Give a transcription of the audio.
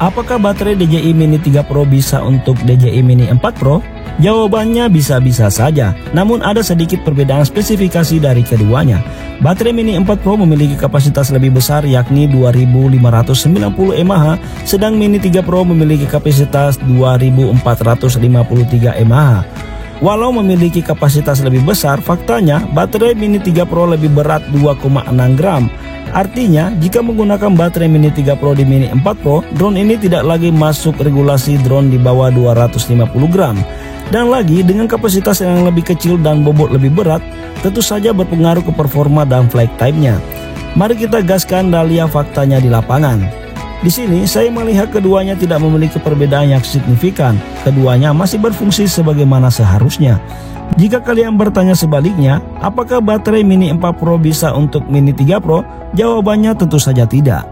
Apakah baterai DJI Mini 3 Pro bisa untuk DJI Mini 4 Pro? Jawabannya bisa-bisa saja, namun ada sedikit perbedaan spesifikasi dari keduanya. Baterai Mini 4 Pro memiliki kapasitas lebih besar yakni 2590 mAh, sedang Mini 3 Pro memiliki kapasitas 2453 mAh. Walau memiliki kapasitas lebih besar, faktanya baterai Mini 3 Pro lebih berat 2,6 gram. Artinya, jika menggunakan baterai Mini 3 Pro di Mini 4 Pro, drone ini tidak lagi masuk regulasi drone di bawah 250 gram. Dan lagi, dengan kapasitas yang lebih kecil dan bobot lebih berat, tentu saja berpengaruh ke performa dan flight time-nya. Mari kita gaskan dan lihat faktanya di lapangan. Di sini, saya melihat keduanya tidak memiliki perbedaan yang signifikan. Keduanya masih berfungsi sebagaimana seharusnya. Jika kalian bertanya sebaliknya, apakah baterai Mini 4 Pro bisa untuk Mini 3 Pro? Jawabannya tentu saja tidak.